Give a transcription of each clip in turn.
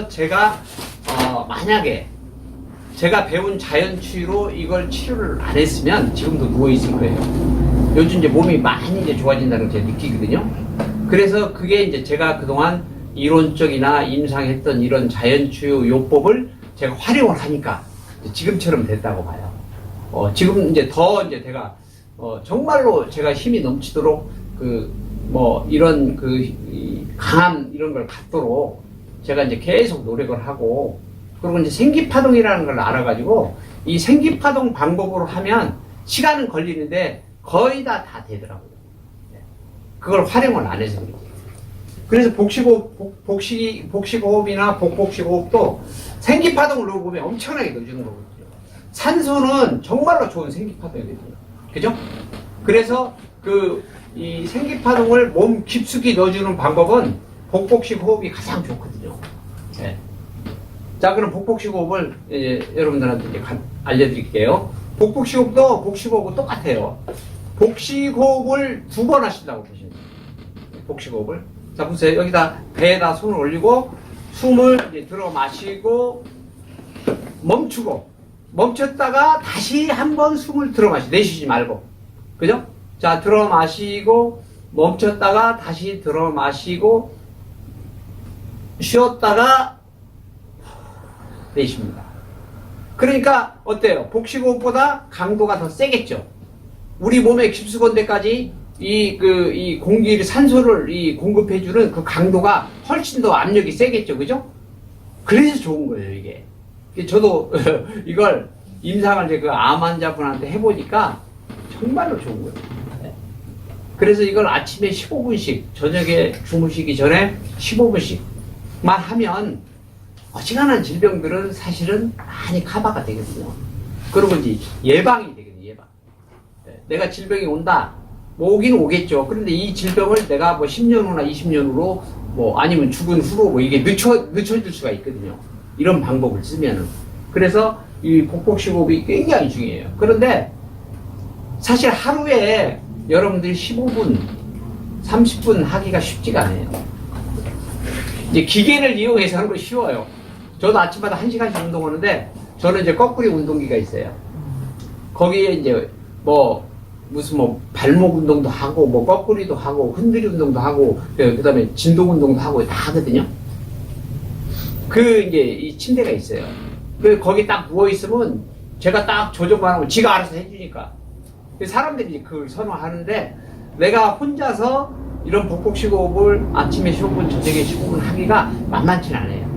제가 만약에 제가 배운 자연치유로 이걸 치료를 안 했으면 지금도 누워 있을 거예요. 요즘 이제 몸이 많이 이제 좋아진다는 걸 제가 느끼거든요. 그래서 그게 이제 제가 그동안 이론적이나 임상했던 이런 자연치유 요법을 제가 활용을 하니까 지금처럼 됐다고 봐요. 지금 이제 더 이제 제가 정말로 제가 힘이 넘치도록 이런 강함 이런 걸 갖도록 제가 이제 계속 노력을 하고, 그리고 이제 생기파동이라는 걸 알아가지고 이 생기파동 방법으로 하면 시간은 걸리는데 거의 다 되더라고요. 그걸 활용을 안 해서 그래요. 그래서 복식호흡이나 복복식호흡도 생기파동을 넣어보면 엄청나게 넣어주는 거거든요. 산소는 정말로 좋은 생기파동이거든요. 그죠? 그래서 이 생기파동을 몸 깊숙이 넣어주는 방법은 복복식 호흡이 가장 좋거든요. 네. 자, 그럼 복복식 호흡을 여러분들한테 이제 알려드릴게요. 복복식 호흡도 복식 호흡은 똑같아요. 복식 호흡을 2번 하신다고 보시면 돼요. 복식 호흡을. 자, 보세요. 여기다 배에다 손을 올리고 숨을 이제 들어 마시고 멈추고 멈췄다가 다시 한번 숨을 들어 마시고 내쉬지 말고. 그죠? 자, 들어 마시고 멈췄다가 다시 들어 마시고 쉬었다가 내쉽니다. 그러니까 어때요? 복식호흡보다 강도가 더 세겠죠. 우리 몸의 깊숙한 데까지 이 공기를 산소를 공급해주는 그 강도가 훨씬 더 압력이 세겠죠, 그죠? 그래서 좋은 거예요, 이게. 저도 이걸 임상을 이제 암 환자분한테 해보니까 정말로 좋은 거예요. 그래서 이걸 아침에 15분씩, 저녁에 주무시기 전에 15분씩만 하면 어지간한 질병들은 사실은 많이 커버가 되거든요. 그리고 이제 예방이 되거든요, 예방. 내가 질병이 온다. 뭐 오긴 오겠죠. 그런데 이 질병을 내가 뭐 10년 후나 20년 후로 아니면 죽은 후로 이게 늦춰질 수가 있거든요. 이런 방법을 쓰면은. 그래서 이 복복식 호흡이 굉장히 중요해요. 그런데 사실 하루에 여러분들이 15분, 30분 하기가 쉽지가 않아요. 이제 기계를 이용해서 하는 거 쉬워요. 저도 아침마다 1시간씩 운동하는데, 저는 이제 거꾸리 운동기가 있어요. 거기에 이제 무슨 발목 운동도 하고, 거꾸리도 하고, 흔들이 운동도 하고, 그 다음에 진동 운동도 하고 다 하거든요. 이제 이 침대가 있어요. 거기 딱 누워있으면 제가 딱 조정만 하고 지가 알아서 해주니까. 사람들이 그걸 선호하는데, 내가 혼자서 이런 복복식 호흡을 아침에 15분, 저녁에 15분 하기가 만만치는 않아요.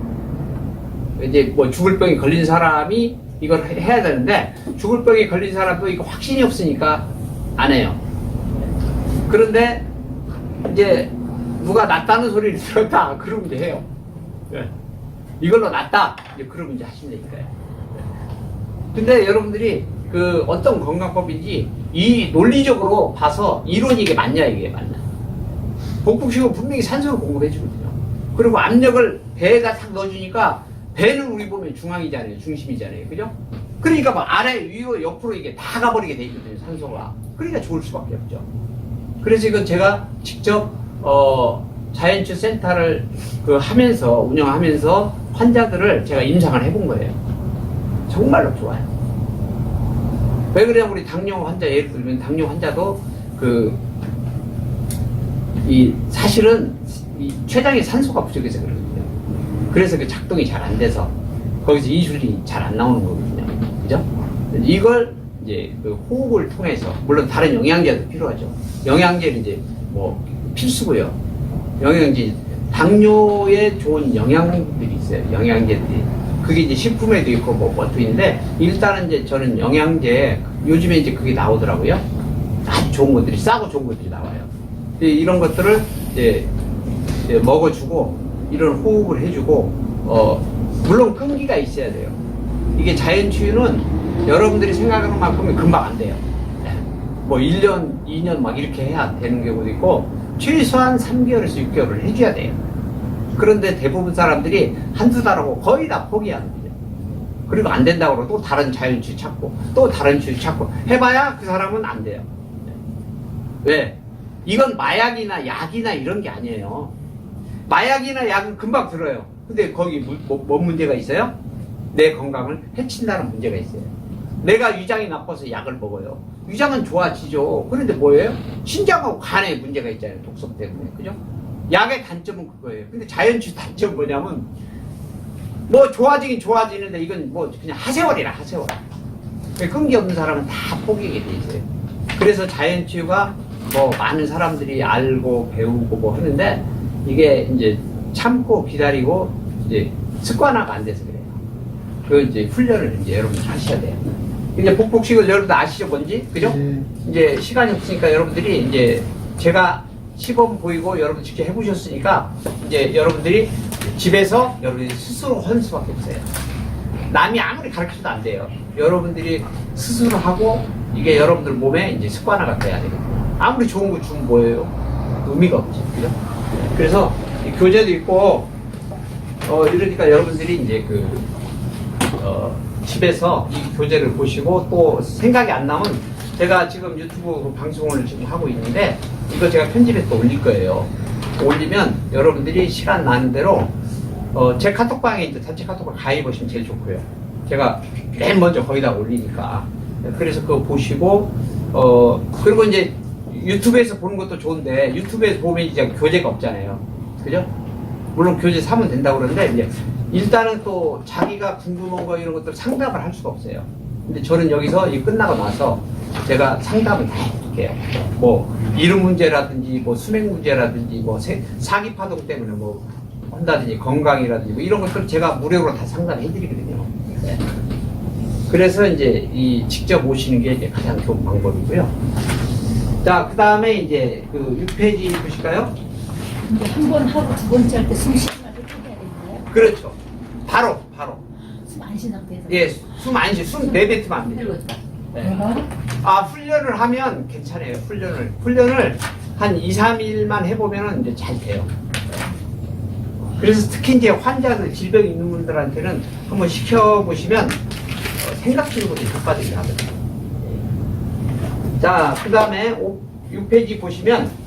이제 죽을 병이 걸린 사람이 이걸 해야 되는데, 죽을 병이 걸린 사람도 이거 확신이 없으니까 안 해요. 그런데 이제 누가 낫다는 소리를 들었다 그러면 이제 해요. 이걸로 낫다 그러면 이제 하시면 되니까요. 근데 여러분들이 어떤 건강법인지 이 논리적으로 봐서 이론이 이게 맞냐 이게 맞나. 복복식은 분명히 산소를 공급해 주거든요. 그리고 압력을 배에다 탁 넣어주니까 배는 우리 몸의 중앙이잖아요. 중심이잖아요. 그죠? 그러니까 아래 위로 옆으로 이게 다 가버리게 돼 있거든요. 산소가. 그러니까 좋을 수밖에 없죠. 그래서 이건 제가 직접 자연치유 센터를 운영하면서 환자들을 제가 임상을 해본 거예요. 정말로 좋아요. 왜 그러냐, 우리 당뇨 환자 예를 들면 당뇨 환자도 사실은 췌장에 산소가 부족해서 그러거든요. 그래서 작동이 잘 안 돼서 거기서 인슐린이 잘 안 나오는 거거든요. 그죠? 이걸 이제 호흡을 통해서, 물론 다른 영양제도 필요하죠. 영양제는 이제 필수고요. 영양제, 당뇨에 좋은 영양들이 있어요. 영양제들이. 그게 이제 식품에도 있고 뭐도 있는데, 일단은 이제 저는 영양제, 요즘에 이제 그게 나오더라고요. 아주 좋은 것들이, 싸고 좋은 것들이 나와요. 이런 것들을 이제 먹어주고, 이런 호흡을 해주고, 물론 끈기가 있어야 돼요. 이게 자연치유는 여러분들이 생각하는 만큼은 금방 안 돼요. 1년, 2년 이렇게 해야 되는 경우도 있고, 최소한 3개월에서 6개월을 해줘야 돼요. 그런데 대부분 사람들이 한두 달하고 거의 다 포기하는 거예요. 그리고 안 된다고 그러고 또 다른 자연치유 찾고, 또 다른 치유 찾고, 해봐야 그 사람은 안 돼요. 왜? 이건 마약이나 약이나 이런 게 아니에요. 마약이나 약은 금방 들어요. 근데 거기 뭔 문제가 있어요? 내 건강을 해친다는 문제가 있어요. 내가 위장이 나빠서 약을 먹어요. 위장은 좋아지죠. 그런데 뭐예요? 신장하고 간에 문제가 있잖아요. 독성 때문에. 그죠? 약의 단점은 그거예요. 근데 자연치유 단점은 뭐냐면, 뭐 좋아지긴 좋아지는데 이건 뭐 그냥 하세월이라, 하세월. 끈기 없는 사람은 다 포기하게 돼 있어요. 그래서 자연치유가 뭐 많은 사람들이 알고 배우고 뭐 하는데, 이게 이제 참고 기다리고 이제 습관화가 안 돼서 그래요. 그 이제 훈련을 이제 여러분 하셔야 돼요. 이제 복복식을 여러분들 아시죠, 뭔지? 그죠? 이제 시간이 없으니까 여러분들이 이제 제가 시범 보이고 여러분 직접 해보셨으니까 이제 여러분들이 집에서 여러분들이 스스로 하는 수밖에 없어요. 남이 아무리 가르쳐도 안 돼요. 여러분들이 스스로 하고 이게 여러분들 몸에 이제 습관화가 돼야 돼요. 아무리 좋은 거 주면 뭐예요? 의미가 없지. 그죠? 그래서 이 교재도 있고, 이러니까 여러분들이 이제 집에서 이 교재를 보시고 또 생각이 안 나면 제가 지금 유튜브 방송을 지금 하고 있는데 이거 제가 편집해서 또 올릴 거예요. 올리면 여러분들이 시간 나는 대로 제 카톡방에 이제 단체 카톡을 가입하시면 제일 좋고요. 제가 맨 먼저 거기다 올리니까. 그래서 그거 보시고 그리고 이제 유튜브에서 보는 것도 좋은데 유튜브에서 보면 이제 교재가 없잖아요. 그죠? 물론 교재 사면 된다고 그러는데 이제 일단은 또 자기가 궁금한 거 이런 것들 상담을 할 수가 없어요. 근데 저는 여기서 이 끝나고 나서 제가 상담을 다 해드릴게요. 뭐 이름 문제라든지 뭐 수행 문제라든지 뭐 사기 파동 때문에 뭐 한다든지 건강이라든지 뭐 이런 것들 제가 무료로 다 상담해 드리거든요. 네. 그래서 이제 이 직접 오시는 게 이제 가장 좋은 방법이고요. 자, 그 다음에 이제 그 6페이지 보실까요? 근데 한 번 하고 두 번째 할 때 숨 쉬지 말고 또 해야 되나요? 그렇죠. 바로. 숨 안 쉬는 상태에서. 예, 숨 안 쉬, 숨 내뱉으면 안 돼요. 네. 아, 훈련을 하면 괜찮아요. 훈련을 한 2, 3일만 해보면 이제 잘 돼요. 그래서 특히 이제 환자들, 질병이 있는 분들한테는 한번 시켜보시면 생각지보다 효과들이 하거든요. 자, 그 다음에 6페이지 보시면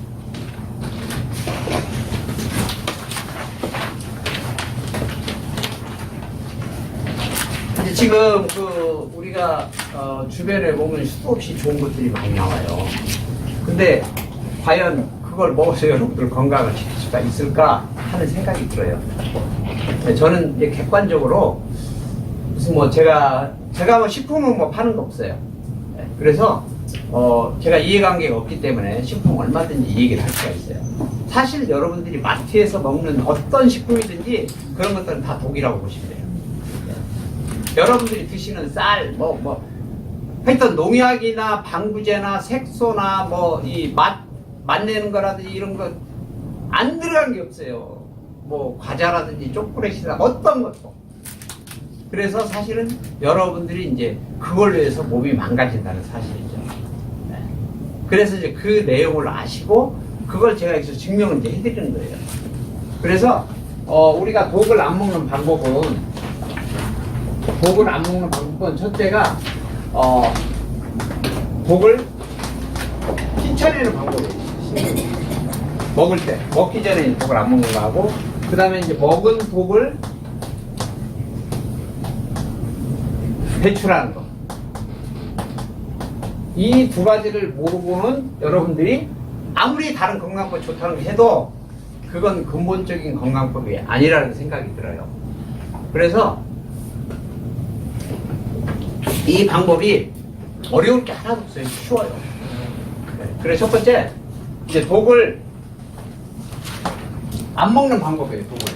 지금 우리가 주변에 보면 수도 없이 좋은 것들이 많이 나와요. 근데 과연 그걸 먹어서 여러분들 건강을 지킬 수가 있을까 하는 생각이 들어요. 저는 이제 객관적으로 무슨 뭐 제가 뭐 식품은 뭐 파는 거 없어요. 그래서 제가 이해관계가 없기 때문에 식품 얼마든지 얘기를 할 수가 있어요. 사실 여러분들이 마트에서 먹는 어떤 식품이든지 그런 것들은 다 독이라고 보시면 돼요. 여러분들이 드시는 쌀, 하여튼 농약이나 방부제나 색소나 뭐 이 맛내는 거라든지 이런 거 안 들어간 게 없어요. 뭐 과자라든지 초콜릿이나 어떤 것도. 그래서 사실은 여러분들이 이제 그걸로 해서 몸이 망가진다는 사실이죠. 네. 그래서 이제 그 내용을 아시고 그걸 제가 여기서 증명을 이제 해드리는 거예요. 그래서 우리가 독을 안 먹는 방법은 첫째가 독을 씻어내는 방법이에요. 먹기 전에 독을 안 먹는 거하고, 그 다음에 이제 먹은 독을 배출하는 거. 이 두 가지를 모르고는 여러분들이 아무리 다른 건강법 좋다는 거 해도 그건 근본적인 건강법이 아니라는 생각이 들어요. 그래서 이 방법이 어려울 게 하나도 없어요. 쉬워요. 그래서 첫 번째, 이제 독을 안 먹는 방법이에요. 독을.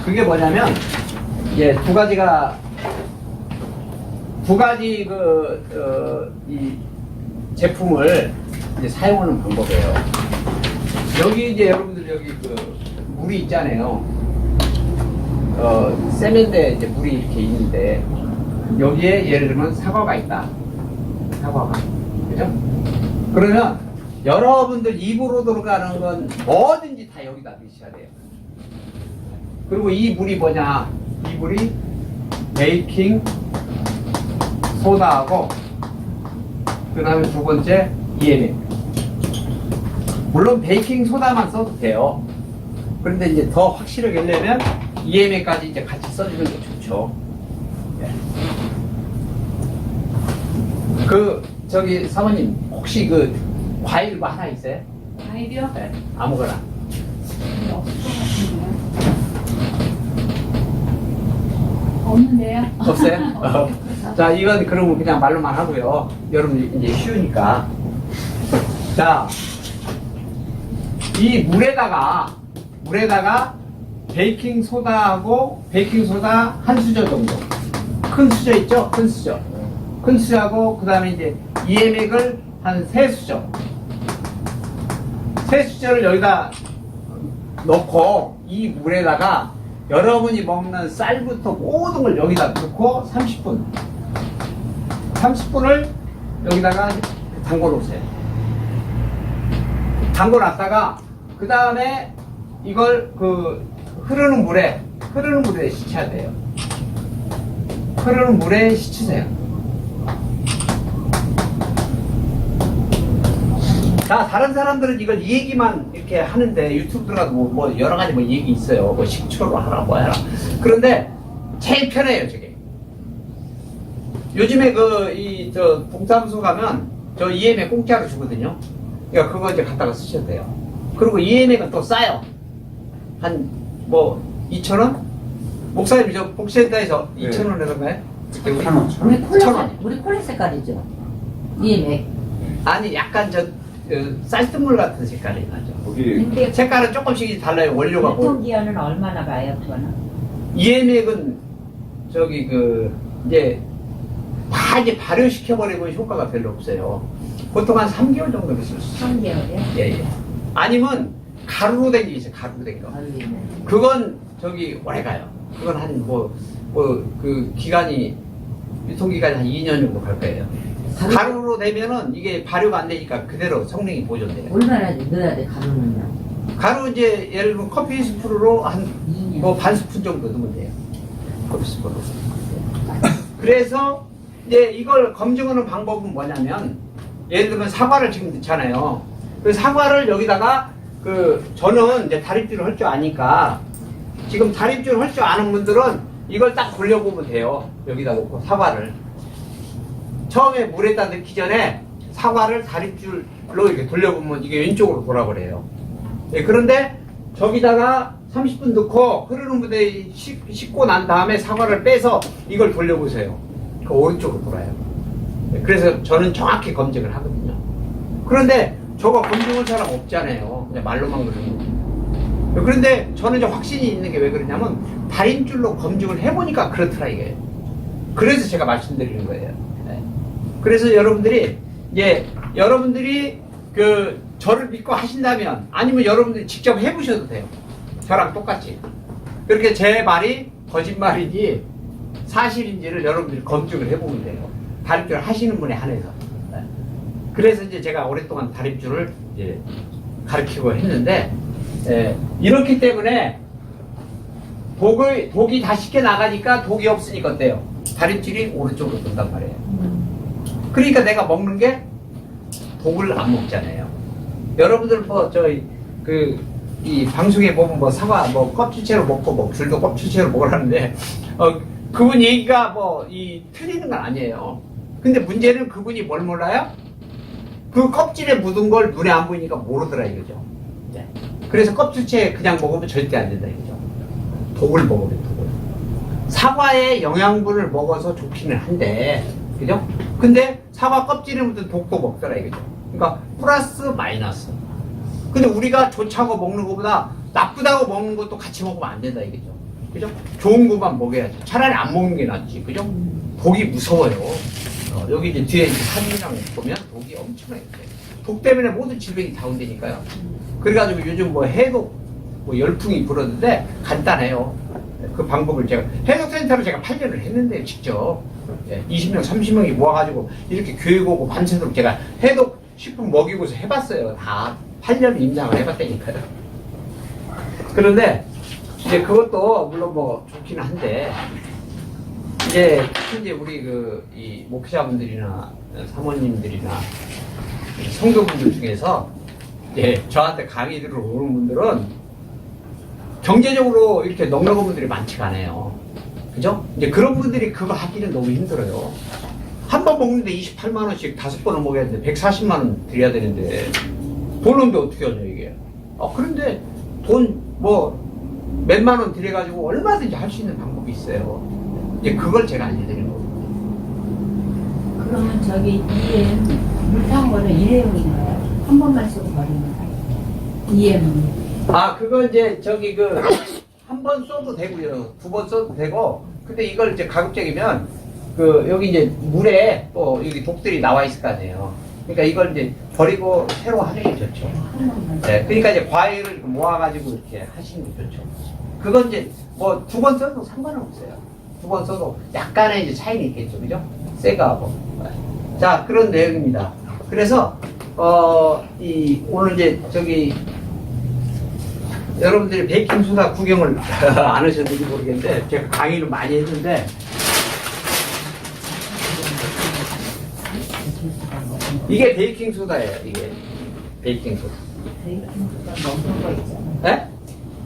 그게 뭐냐면 이제 두 가지 이 제품을 이제 사용하는 방법이에요. 여기 이제 여러분들 여기 물이 있잖아요. 세면대에 이제 물이 이렇게 있는데 여기에 예를 들면 사과가 있다. 사과가. 그죠? 그러면 여러분들 입으로 들어가는 건 뭐든지 다 여기다 넣으셔야 돼요. 그리고 이 물이 뭐냐? 이 물이 베이킹 소다하고 그 다음에 두 번째 EMF. 물론 베이킹 소다만 써도 돼요. 그런데 이제 더 확실하게 하려면 EMA까지 이제 같이 써주는 게 좋죠. 예. 저기 사모님 혹시 그 과일 뭐 하나 있어요? 과일이요? 아무거나. 없을 것 같은데요. 없는데요? 없어요? 자, 이건 그러면 그냥 말로만 하고요. 여러분 이제 쉬우니까. 자, 이 물에다가 베이킹 소다하고 베이킹 소다 한 수저 정도. 큰 수저 있죠? 큰 수저. 큰 수저하고 그다음에 이제 EM액을 한 3수저. 3수저를 여기다 넣고 이 물에다가 여러분이 먹는 쌀부터 모든 걸 여기다 넣고 30분을 여기다가 담궈 놓으세요. 담궈 놨다가 그 다음에 이걸 그 흐르는 물에 씻혀야 돼요. 흐르는 물에 씻으세요. 자, 다른 사람들은 이걸 이 얘기만 이렇게 하는데 유튜브 들어가도 뭐 여러 가지 뭐 얘기 있어요. 뭐 식초로 하라 뭐 해라. 그런데 제일 편해요, 저게. 요즘에 저 동사무소 가면 저 EM액 공짜로 주거든요. 그러니까 그거 이제 갖다가 쓰셔도 돼요. 그리고 EM액은 또 싸요. 한 뭐 2,000원? 목사님 저 복지센터에서 네. 2,000원이던가요? 우리 콜라 색깔이죠. EM액. 아니 약간 쌀뜨물 같은 색깔이 나죠. 거기 근데 색깔은 조금씩 달라요. 원료가. 유통기한은 얼마나 가요, 그거는? EM액은 이제 다 이제 발효시켜버리고 효과가 별로 없어요. 보통 한 3개월 정도를 쓸 수 있어요. 3개월이요? 예. 아니면 가루로 된 게 있어요. 가루로 된 거. 그건 오래 가요. 그건 한 그 기간이 유통기간이 한 2년 정도 갈 거예요. 가루로 되면은 이게 발효가 안 되니까 그대로 성능이 보존돼요. 얼마나 넣어야 돼, 가루는요? 가루 이제 예를 들면 커피 스프로 한 2년. 반 스푼 정도 넣으면 돼요. 커피 스프로. 그래서 이제 이걸 검증하는 방법은 뭐냐면 예를 들면 사과를 지금 넣잖아요. 그 사과를 여기다가 저는 이제 다립질을 할 줄 아니까 지금 다립질을 할 줄 아는 분들은 이걸 딱 돌려보면 돼요. 여기다 놓고 사과를 처음에 물에다 넣기 전에 사과를 다립줄로 이렇게 돌려보면 이게 왼쪽으로 돌아버려요. 예, 그런데 저기다가 30분 넣고 흐르는 물에 씻고 난 다음에 사과를 빼서 이걸 돌려보세요. 그 오른쪽으로 돌아요. 예, 그래서 저는 정확히 검증을 하거든요. 그런데 저거 검증할 사람 없잖아요. 그냥 말로만 그러는 거. 그런데 저는 이제 확신이 있는 게 왜 그러냐면 다림줄로 검증을 해보니까 그렇더라 이게. 그래서 제가 말씀드리는 거예요. 네. 그래서 여러분들이 저를 믿고 하신다면 아니면 여러분들이 직접 해보셔도 돼요. 저랑 똑같이. 그렇게 제 말이 거짓말인지 사실인지를 여러분들이 검증을 해보면 돼요. 다림줄 하시는 분에 한해서. 네. 그래서 이제 제가 오랫동안 다림줄을 이제 가르치고 했는데 이렇기 때문에 독이 다 쉽게 나가니까 독이 없으니까 어때요? 다림줄이 오른쪽으로 돈단 말이에요. 그러니까 내가 먹는 게 독을 안 먹잖아요. 여러분들 이 방송에 보면 사과 껍질채로 먹고 귤도 껍질채로 먹으라는데 그분 얘기가 틀리는 건 아니에요. 근데 문제는 그분이 뭘 몰라요? 그 껍질에 묻은 걸 눈에 안 보이니까 모르더라 이거죠. 네. 그래서 껍질채 그냥 먹으면 절대 안 된다 이거죠. 독을 먹으면 독을. 사과의 영양분을 먹어서 좋기는 한데, 그죠? 근데 사과 껍질에 묻은 독도 먹더라 이거죠. 그러니까 플러스 마이너스. 근데 우리가 좋다고 먹는 것보다 나쁘다고 먹는 것도 같이 먹으면 안 된다 이거죠. 그죠? 좋은 것만 먹어야지. 차라리 안 먹는 게 낫지. 그죠? 독이 무서워요. 여기 이제 뒤에 사진이랑 보면 독이 엄청나게 있어요. 독 때문에 모든 질병이 다 온다니까요. 그래가지고 요즘 해독 열풍이 불었는데 간단해요. 그 방법을 해독센터를 제가 8년을 했는데요, 직접. 20명, 30명이 모아가지고 이렇게 교육하고 밤새도록 제가 해독 식품 먹이고서 해봤어요. 다 8년 임상을 해봤다니까요. 그런데 이제 그것도 물론 좋기는 한데 특히 우리 이 목사분들이나 사모님들이나 성도분들 중에서 저한테 강의 들으러 오는 분들은 경제적으로 이렇게 넉넉한 분들이 많지가 않아요. 그죠? 이제 그런 분들이 그거 하기는 너무 힘들어요. 한 번 먹는데 28만원씩 5번을 먹어야 되는데 140만원 드려야 되는데 보는데 어떻게 하냐 이게. 그런데 돈 몇만원 들여가지고 얼마든지 할 수 있는 방법이 있어요. 이제 그걸 제가 알려드리는 거거든요. 그러면 저기 EM 물타는 거는 일회용인가요? 한 번만 쓰고 버리는 거예요? EM. 그거 이제 한 번 써도 되고요. 2번 써도 되고. 근데 이걸 이제 가급적이면 여기 이제 물에 또 여기 독들이 나와 있을 거 아니에요. 그러니까 이걸 이제 버리고 새로 하는 게 좋죠. 네, 그러니까 이제 과일을 모아가지고 이렇게 하시는 게 좋죠. 그건 이제 2번 써도 상관은 없어요. 2번 써도 약간의 이제 차이는 있겠죠. 그죠? 새거하고. 자, 그런 내용입니다. 그래서, 오늘 이제 여러분들이 베이킹소다 구경을 안 하셨는지 모르겠는데, 제가 강의를 많이 했는데, 이게 베이킹소다예요, 이게. 베이킹소다. 베이킹소다 먹는 거 있잖아요. 네?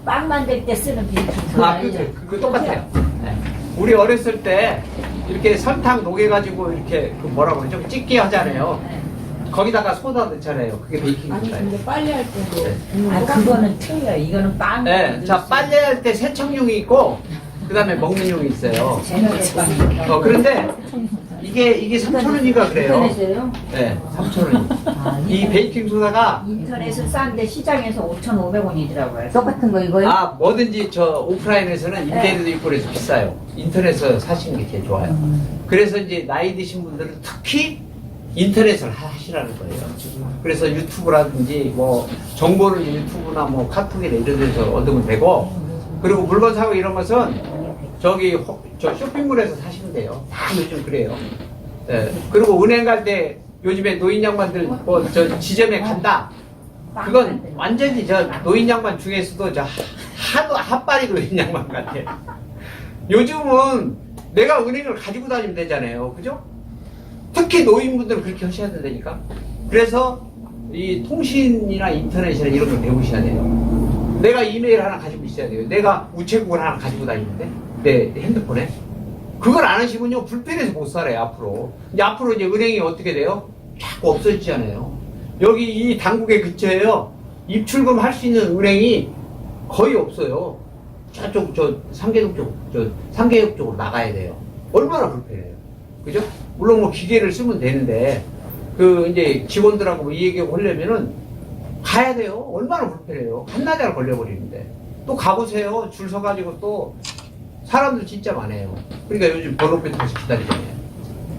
빵 만들 때 쓰는 베이킹소다. 그거 똑같아요. 네. 우리 어렸을 때, 이렇게 설탕 녹여가지고, 이렇게, 뭐라고 그러죠? 찌개 하잖아요. 거기다가 소다 넣잖아요. 그게 아니 베이킹소다예요. 근데 빨래할 때도 그거는 틀려요. 이거는 빵. 네. 자, 빨래할 때 세척용이 있고, 그 다음에 먹는 용이 있어요. 그런데, 이게 3,000원인가 그래요. 인터넷에요? 네, 3,000원. 이 베이킹소다가, 인터넷은 싼데 시장에서 5,500원이더라고요. 똑같은 거 이거요? 뭐든지 오프라인에서는 인터넷도 있고 그래서 비싸요. 인터넷에서 사시는 게 제일 좋아요. 그래서 이제 나이 드신 분들은 특히 인터넷을 하시라는 거예요. 그래서 유튜브라든지 정보를 유튜브나 카톡이나 이런 데서 얻으면 되고, 그리고 물건 사고 이런 것은 저 쇼핑몰에서 사시면 돼요. 다 요즘 그래요. 네. 그리고 은행 갈 때 요즘에 노인 양반들 저 지점에 간다. 그건 완전히 노인 양반 중에서도 핫바리 노인 양반 같아. 요즘은 내가 은행을 가지고 다니면 되잖아요. 그죠? 특히 노인분들은 그렇게 하셔야 된다니까. 그래서 이 통신이나 인터넷이나 이런 걸 배우셔야 돼요. 내가 이메일 하나 가지고 있어야 돼요. 내가 우체국을 하나 가지고 다니는데 내 핸드폰에 그걸 안 하시면요 불편해서 못 살아요 앞으로. 이제 앞으로 이제 은행이 어떻게 돼요? 자꾸 없어지잖아요. 여기 이 당국의 근처에요 입출금 할 수 있는 은행이 거의 없어요. 저쪽 상계역 쪽으로 나가야 돼요. 얼마나 불편해요. 그죠? 물론 기계를 쓰면 되는데 이제 직원들하고 이 얘기하고 하려면은 가야 돼요. 얼마나 불편해요. 한나절 걸려버리는데 또 가보세요. 줄 서가지고 또 사람들 진짜 많아요. 그러니까 요즘 번호표 통해서 기다리잖아요.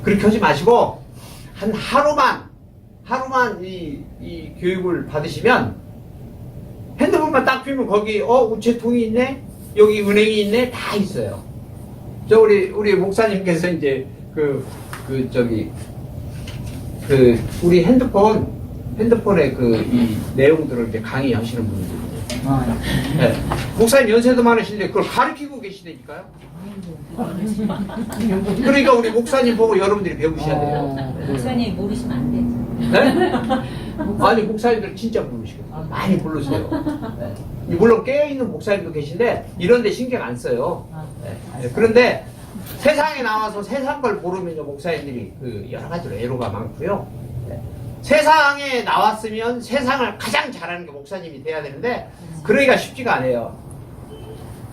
그렇게 하지 마시고 한 하루만 이 교육을 받으시면 핸드폰만 딱 피면 거기 우체통이 있네, 여기 은행이 있네, 다 있어요. 우리 목사님께서 이제 우리 핸드폰에 이 내용들을 이제 강의하시는 분들이에요. 네. 목사님 연세도 많으신데 그걸 가르치고 계시다니까요. 그러니까 우리 목사님 보고 여러분들이 배우셔야 돼요. 목사님 모르시면 안 되죠. 네? 아니 목사님들 진짜 모르시거든요. 많이 부르세요. 네. 물론 깨어있는 목사님도 계신데 이런 데 신경 안 써요. 네. 그런데 세상에 나와서 세상 걸 모르면 목사님들이 여러 가지로 애로가 많고요. 네. 세상에 나왔으면 세상을 가장 잘하는 게 목사님이 돼야 되는데 그러기가 쉽지가 않아요.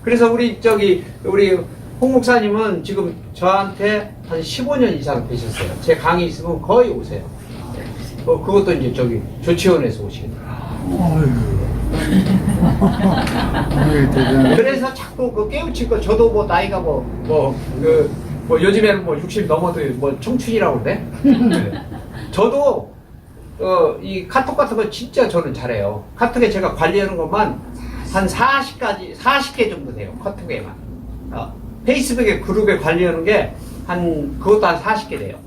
그래서 우리 홍 목사님은 지금 저한테 한 15년 이상 되셨어요. 제 강의 있으면 거의 오세요. 그것도 이제 조치원에서 오시거든요. 그래서 자꾸 깨우칠 거, 저도 나이가 요즘에는 60 넘어도 청춘이라고 그래? 저도 이 카톡 같은 거 진짜 저는 잘해요. 카톡에 제가 관리하는 것만 한 40개 정도 돼요. 카톡에만. 페이스북에 그룹에 관리하는 게 그것도 한 40개 돼요.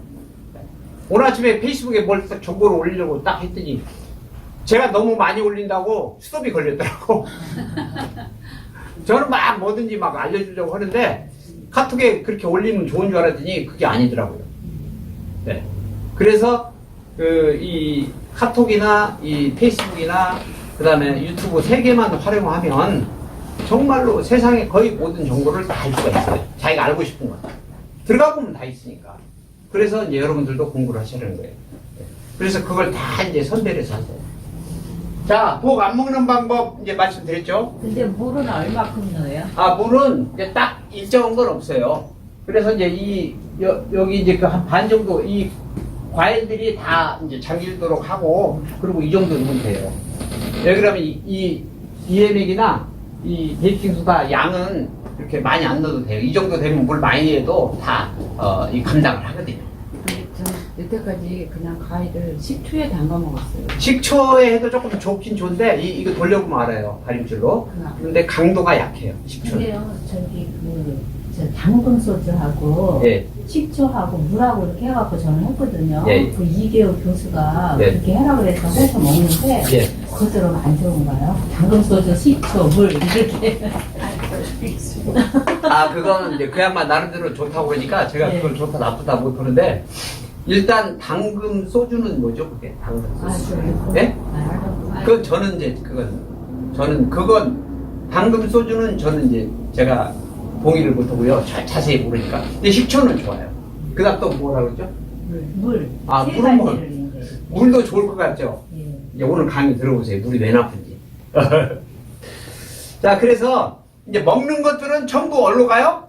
오늘 아침에 페이스북에 뭘 정보를 올리려고 딱 했더니 제가 너무 많이 올린다고 스톱이 걸렸더라고. 저는 뭐든지 알려주려고 하는데 카톡에 그렇게 올리면 좋은 줄 알았더니 그게 아니더라고요. 네. 그래서 이 카톡이나 이 페이스북이나 그 다음에 유튜브 3개만 활용하면 정말로 세상에 거의 모든 정보를 다 알 수가 있어요. 자기가 알고 싶은 것. 들어가 보면 다 있으니까. 그래서 이제 여러분들도 공부를 하시는 거예요. 그래서 그걸 다 이제 선별해서 하세요. 자, 독 안 먹는 방법 이제 말씀드렸죠? 근데 물은 얼마큼 넣어요? 아, 물은 이제 딱 일정한 건 없어요. 그래서 이제 여기 이제 그 한 반 정도 이 과일들이 다 이제 잠길도록 하고, 그리고 이 정도 넣으면 돼요. 여기 그러면 이 EM액이나 이 베이킹소다 양은 이렇게 많이 안 넣어도 돼요. 이 정도 되면 물 많이 해도 다, 이 감당을 하거든요. 근데 저는 여태까지 그냥 과일을 식초에 담가 먹었어요. 식초에 해도 조금 좋긴 좋은데, 이거 돌려보면 알아요. 다림질로. 근데 강도가 약해요. 식초는. 근데요, 저기 저 당근 소주하고 예. 식초하고 물하고 이렇게 해갖고 저는 했거든요. 예. 그 이계호 교수가 예. 그렇게 해라 그래서 해서 먹는데 예. 그대로 안 좋은가요? 당근 소주, 식초, 물 이렇게. 아, 그거는 이제 그 양반 나름대로 좋다고 그러니까 제가 네. 그걸 좋다 나쁘다 못 그러는데, 일단 당금 소주는 뭐죠, 그게? 당금 소주. 예? 그건 그건 당금 소주는 저는 이제 제가 동의를 못 하고요. 자세히 모르니까. 근데 식초는 좋아요. 그다음 또 뭐라 그러죠? 물. 아, 세 물은 뭐? 가지를 이제. 물도 좋을 것 같죠? 예. 이제 오늘 강의 들어보세요. 물이 왜 나쁜지. 자, 그래서 이제 먹는 것들은 전부 어디로 가요?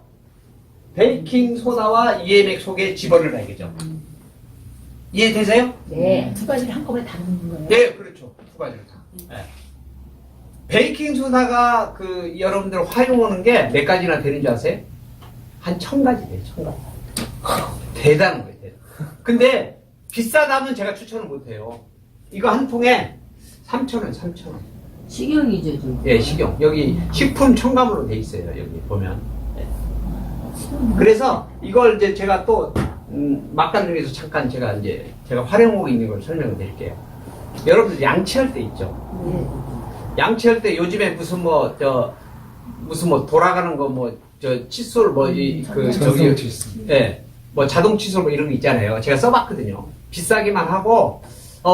베이킹 소다와 EM액 속에 집어넣어야겠죠. 이해되세요? 네. 두 가지를 한꺼번에 다 넣는 거예요? 네, 그렇죠. 두 가지를 다. 네. 베이킹 소다가 여러분들 활용하는 게 몇 가지나 되는 줄 아세요? 한 1000가지 돼요, 1000가지. 대단한 거예요, 대단. 근데 비싸다면 제가 추천을 못 해요. 이거 한 통에 3,000원, 3,000원. 식용이죠, 지금. 예, 식용. 여기 식품 첨가물로 돼 있어요, 여기 보면. 예. 그래서 이걸 이제 제가 또, 막간중에서 잠깐 제가 활용하고 있는 걸 설명을 드릴게요. 여러분들 양치할 때 있죠? 예. 양치할 때 요즘에 무슨 돌아가는 거 칫솔 자동 칫솔. 예, 자동 칫솔 뭐 이런 거 있잖아요. 제가 써봤거든요. 비싸기만 하고,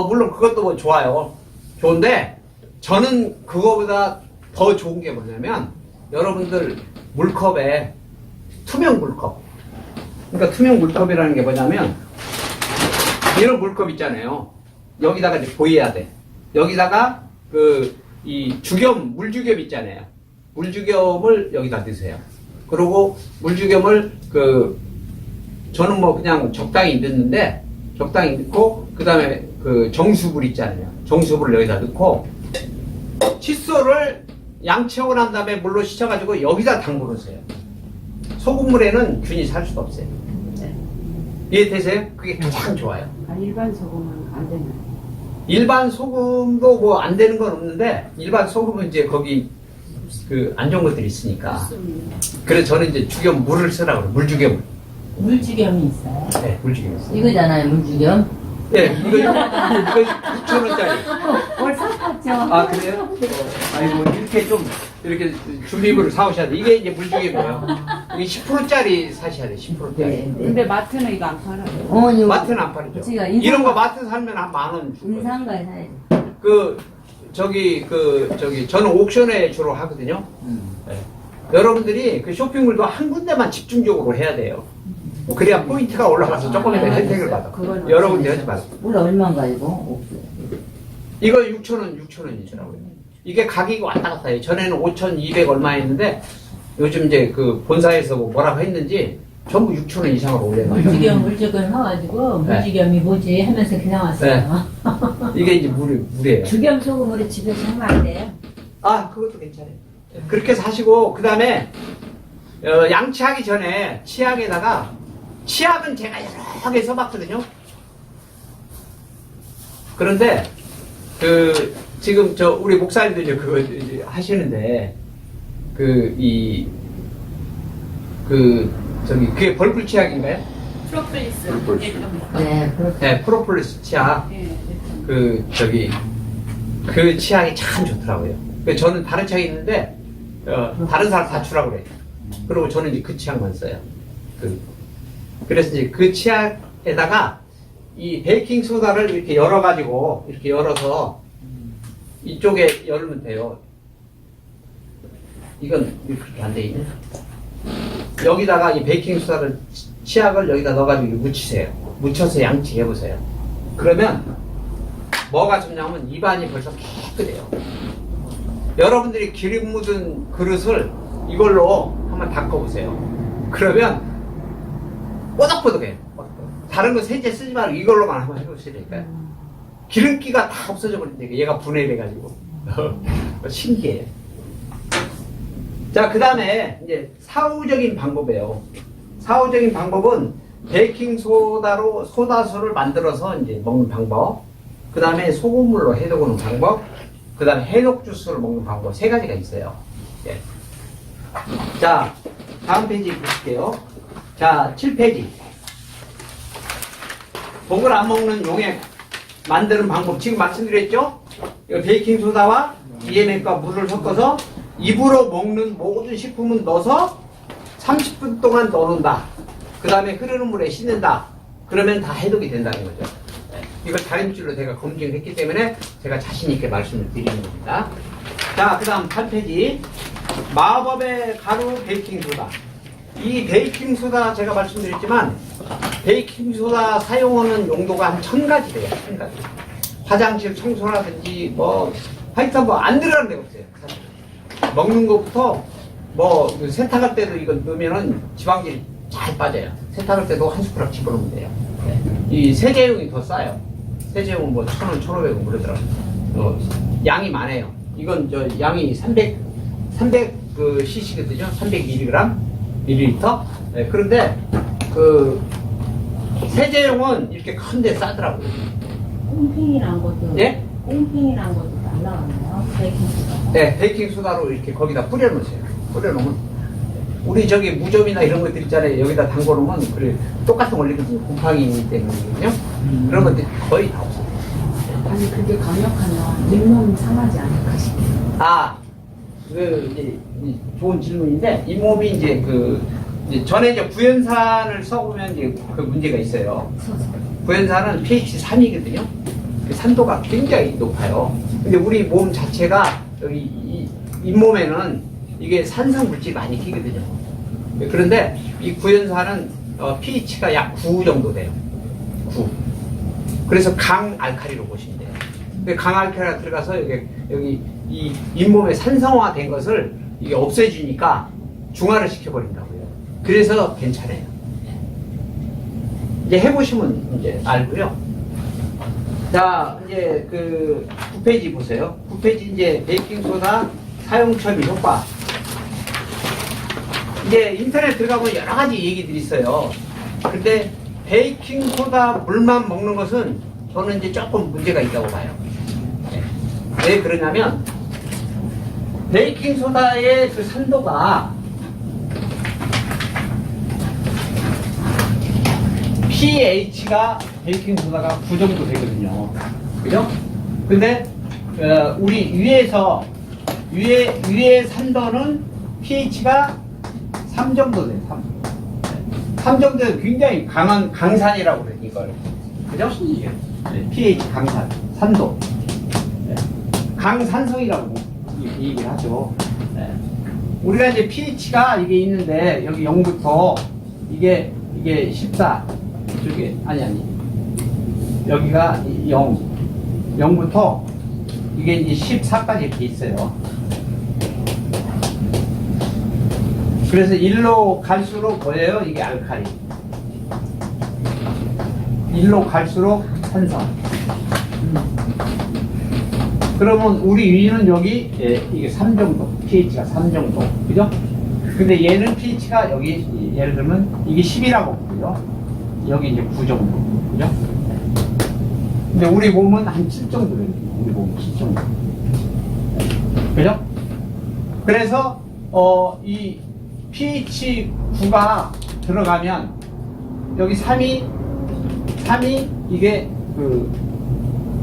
물론 그것도 뭐 좋아요. 좋은데, 저는 그거보다 더 좋은 게 뭐냐면, 여러분들 물컵에 투명 물컵. 그러니까 투명 물컵이라는 게 뭐냐면, 이런 물컵 있잖아요. 여기다가 이제 보여야 돼. 여기다가 이 물주겸 있잖아요. 물주겸을 여기다 넣으세요. 그리고 물주겸을 저는 뭐 그냥 적당히 넣는데, 적당히 넣고, 그 다음에 정수불 있잖아요. 정수불을 여기다 넣고, 칫솔을 양치하고 난 다음에 물로 씻어가지고 여기다 담그세요. 소금물에는 균이 살 수가 없어요. 이해되세요? 그게 가장 좋아요. 아, 일반 소금은 안 되나요? 일반 소금도 뭐 안 되는 건 없는데, 일반 소금은 이제 거기 안 좋은 것들이 있으니까. 그래서 저는 이제 주겸 물을 쓰라고 그래요. 물주겸을. 물주겸이 있어요. 네, 물주겸 있어요. 이거잖아요, 물주겸. 네, 이거 6,000원짜리. 벌써 샀죠? 아, 그래요? 아이고, 이렇게 준비물을 사오셔야 돼. 이게 이제 물주겸이에요. 이게 10%짜리 사셔야 돼, 10%짜리. 네. 근데 마트는 이거 안 팔아요. 어머니, 마트는 안 팔죠. 제가 이런 거 마트 사면 한 10,000원 주고. 인상가에 사야지. 저는 옥션에 주로 하거든요. 네. 여러분들이 쇼핑몰도 한 군데만 집중적으로 해야 돼요. 그래야 포인트가 올라가서 조금이라도 혜택을 받아. 여러분들 하지 마세요. 물 얼마인가, 이거? 이거 6,000원이더라고요. 이게 가격이 왔다 갔다 해요. 전에는 5,200 얼마였는데, 요즘 이제 본사에서 뭐라고 했는지, 전부 6,000원 이상으로 올려놔요. 물주겸 사가지고 네. 물주겸이 뭐지 하면서 그냥 왔어요. 이게 이제 물이에요. 주겸 소금으로 집에서 하면 안 돼요? 아, 그것도 괜찮아요. 그렇게 사시고, 그 다음에, 양치하기 전에 치약에다가, 치약은 제가 여러 개 써봤거든요. 그런데, 지금 우리 목사님도 이제 그거 이제 하시는데, 그게 벌꿀 치약인가요? 프로폴리스. 네, 그렇죠. 네, 프로폴리스 치약. 그 치약이 참 좋더라고요. 저는 다른 치약이 있는데, 다른 사람 다 주라고 그래요. 그리고 저는 이제 그 치약만 써요. 그래서 이제 그 치약에다가 이 베이킹 소다를 이렇게 열어가지고, 이렇게 열어서 이쪽에 열면 돼요. 이건 이렇게 안 돼 있네. 여기다가 이 베이킹소다를 치약을 여기다 넣어가지고 묻히세요. 묻혀서 양치해 보세요. 그러면 뭐가 좋냐면 입안이 벌써 깨끗해요. 여러분들이 기름 묻은 그릇을 이걸로 한번 닦아보세요. 그러면 뽀득뽀득해요. 다른 거 세제 쓰지 말고 이걸로만 한번 해보시니까요. 기름기가 다 없어져 버린다니까. 얘가 분해돼가지고. 신기해요. 자, 그 다음에 이제 사후적인 방법이에요. 사후적인 방법은 베이킹소다로 소다수를 만들어서 이제 먹는 방법, 그 다음에 소금물로 해독하는 방법, 그 다음에 해독 주스를 먹는 방법, 세 가지가 있어요. 예. 자, 다음 페이지 보실게요. 자, 7페이지. 복을 안 먹는 용액 만드는 방법, 지금 말씀드렸죠? 이거 베이킹소다와 EMF과 물을 섞어서 입으로 먹는 모든 식품은 넣어서 30분 동안 넣어놓는다. 그 다음에 흐르는 물에 씻는다. 그러면 다 해독이 된다는 거죠. 이걸 다림줄로 제가 검증을 했기 때문에 제가 자신있게 말씀을 드리는 겁니다. 자, 그 다음 8페이지. 마법의 가루 베이킹소다. 이 베이킹소다 제가 말씀드렸지만 베이킹소다 사용하는 용도가 한 1000가지 돼요. 1000가지. 화장실 청소라든지 하여튼 안 들어가는 데가 없어요. 먹는 것부터 세탁할 때도 이거 넣으면은 지방질이 잘 빠져요. 세탁할 때도 한 숟가락 집어넣으면 돼요. 이 세제용이 더 싸요. 세제용은 1,000원, 1,500원 그러더라고요. 양이 많아요. 이건 양이 300 cc거든요. 300mg, 밀리리터. 네, 그런데 세제용은 이렇게 큰데 싸더라고요. 꽁팽이란 것도. 예? 꽁팽이란 것도 날라가나요? 베이킹소다. 네, 베이킹소다로 이렇게 거기다 뿌려놓으세요. 뿌려놓으면 우리 무좀이나 이런 것들 있잖아요. 여기다 담궈놓으면 그래 똑같은 원리거든요. 곰팡이 때문이거든요. 그런 것들이 거의 다 없어요. 아니 그게 강력하면 잇몸 상하지 않을까 싶어요. 이제 좋은 질문인데 잇몸이 이제 전에 이제 구연산을 써보면 이제 그 문제가 있어요. 구연산은 pH 3이거든요. 그 산도가 굉장히 높아요. 근데 우리 몸 자체가 여기 잇몸에는 이게 산성 물질이 많이 끼거든요. 그런데 이 구연산은 pH가 약 9 정도 돼요. 9. 그래서 강알칼리로 보시면 돼요. 강알칼리가 들어가서 여기 이 잇몸에 산성화 된 것을 이게 없애주니까 중화를 시켜버린다고요. 그래서 괜찮아요. 이제 해보시면 이제 알고요. 자, 이제 9페이지 보세요. 9페이지 이제 베이킹소다 사용 처리 효과. 이제 인터넷 들어가보면 여러 가지 얘기들이 있어요. 근데 베이킹소다 물만 먹는 것은 저는 이제 조금 문제가 있다고 봐요. 왜 그러냐면 베이킹소다의 그 산도가 pH가 베이킹소다가 9 정도 되거든요. 그죠? 근데 우리 위의 산도는 pH가 3 정도 돼요. 3 정도는 굉장히 강한 강산이라고 그래요. 이걸. 그죠? 네, pH 강산, 산도. 네. 강산성이라고 얘기를 하죠. 네. 우리가 이제 pH가 이게 있는데 여기 0부터 이게 14 이쪽에 아니 여기가 0부터 이게 이제 14까지 이렇게 있어요. 그래서 1로 갈수록 뭐예요? 이게 알칼리. 1로 갈수록 산성. 그러면 우리 위는 여기 이게 3 정도, pH가 3 정도, 그죠? 근데 얘는 pH가 여기 예를 들면 이게 10이라고 보고요. 여기 이제 9 정도, 그죠? 근데 우리 몸은 한 7 정도 됩니다. 우리 몸은 7 정도. 그죠? 그래서 이 pH 9가 들어가면 여기 3이 이게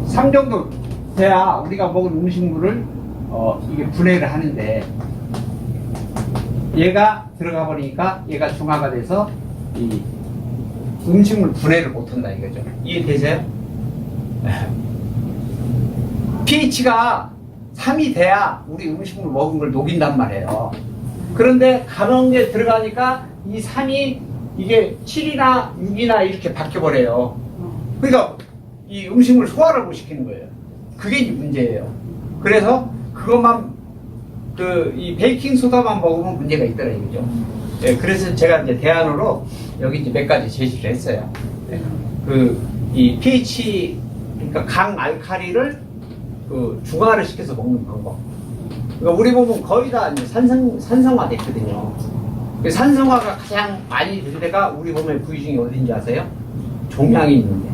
3 정도 돼야 우리가 먹은 음식물을 이게 분해를 하는데 얘가 들어가 버리니까 얘가 중화가 돼서 이 음식물 분해를 못한다 이거죠. 이해되세요? pH가 3이 돼야 우리 음식물 먹은 걸 녹인단 말이에요. 그런데 간헐에 들어가니까 이 3이 이게 7이나 6이나 이렇게 바뀌어버려요. 그러니까 이 음식물 소화를 못 시키는 거예요. 그게 이제 문제예요. 그래서 그것만 이 베이킹 소다만 먹으면 문제가 있더라 이거죠. 예, 그래서 제가 이제 대안으로 여기 이제 몇 가지 제시를 했어요. 예, 이 pH 그러니까 강 알칼리를 중화를 시켜서 먹는 방법. 그러니까 우리 몸은 거의 다 이제 산성화됐거든요. 산성화가 가장 많이 된 데가 우리 몸의 부위 중에 어딘지 아세요? 종양이 있는데.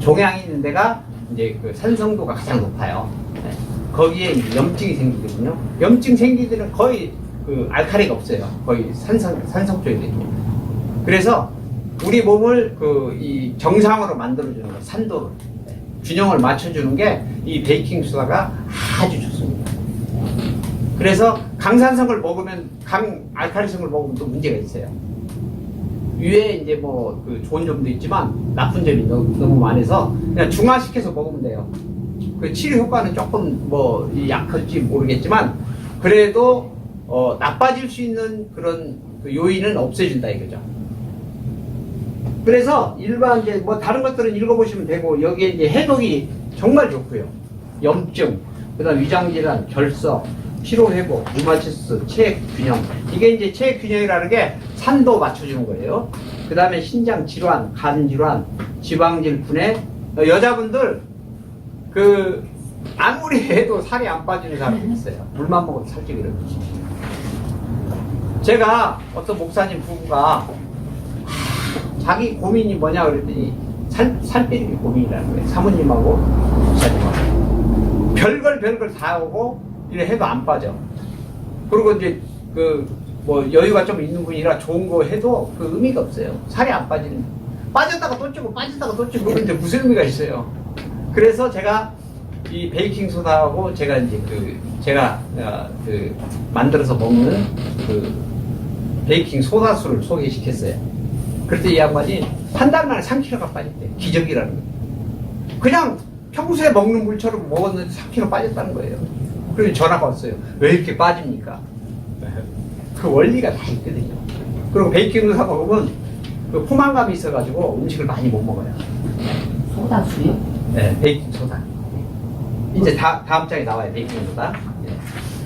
종양이 있는 데가 이제 그 산성도가 가장 높아요. 네. 거기에 이제 염증이 생기거든요. 염증 생기는 데는 거의 알칼리가 없어요. 거의 산성 쪽에 되죠. 그래서 우리 몸을 이 정상으로 만들어주는 거, 산도를. 네. 균형을 맞춰주는 게 이 베이킹 소다가 아주 좋습니다. 그래서 강산성을 먹으면, 강알칼리성을 먹으면 또 문제가 있어요. 위에 이제 좋은 점도 있지만 나쁜 점이 너무 많아서 그냥 중화시켜서 먹으면 돼요. 그 치료 효과는 조금 약할지 모르겠지만 그래도 나빠질 수 있는 그런 요인은 없애준다 이거죠. 그래서 일반 이제 다른 것들은 읽어보시면 되고 여기에 이제 해독이 정말 좋고요. 염증, 그다음 위장질환, 결석, 피로회복, 루마티스, 체액균형. 이게 이제 체액균형이라는 게 산도 맞춰주는 거예요. 그 다음에 신장질환, 간질환, 지방질 분해. 여자분들, 아무리 해도 살이 안 빠지는 사람이 있어요. 물만 먹어도 살찌거든요. 제가 어떤 목사님 부부가 자기 고민이 뭐냐 그랬더니 살 빼는 게 고민이라는 거예요. 사모님하고 목사님하고. 별걸 다 하고 이래 해도 안 빠져. 그리고 이제 여유가 좀 있는 분이라 좋은 거 해도 의미가 없어요. 살이 안 빠지는. 빠졌다가 또 찌고 빠졌다가 또 찌고 그런데 무슨 의미가 있어요. 그래서 제가 이 베이킹 소다하고 제가 이제 제가 만들어서 먹는 베이킹 소다수를 소개시켰어요. 그랬더니 이 양반이 한 달 만에 3kg가 빠졌대요. 기적이라는 거예요. 그냥 평소에 먹는 물처럼 먹었는데 3kg 빠졌다는 거예요. 그래서 전화가 왔어요. 왜 이렇게 빠집니까? 그 원리가 다 있거든요. 그리고 베이킹을 사 먹으면 포만감이 있어가지고 음식을 많이 못 먹어요. 소다수요? 네, 베이킹 소다. 이제 다음 장에 나와요, 베이킹 소다. 네.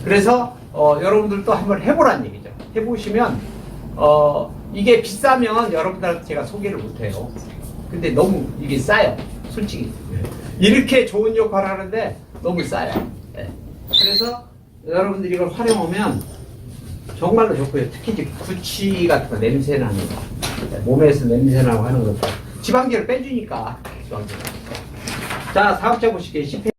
그래서 여러분들도 한번 해보라는 얘기죠. 해보시면 이게 비싸면 여러분들한테 제가 소개를 못해요. 근데 너무 이게 싸요, 솔직히. 이렇게 좋은 역할을 하는데 너무 싸요. 네. 그래서 여러분들이 이걸 활용하면 정말로 좋고요. 특히 이제 구취 같은 거 냄새 나는 거, 몸에서 냄새 나고 하는 것도 지방질을 빼주니까. 지방질. 자, 다음 장 보실게요.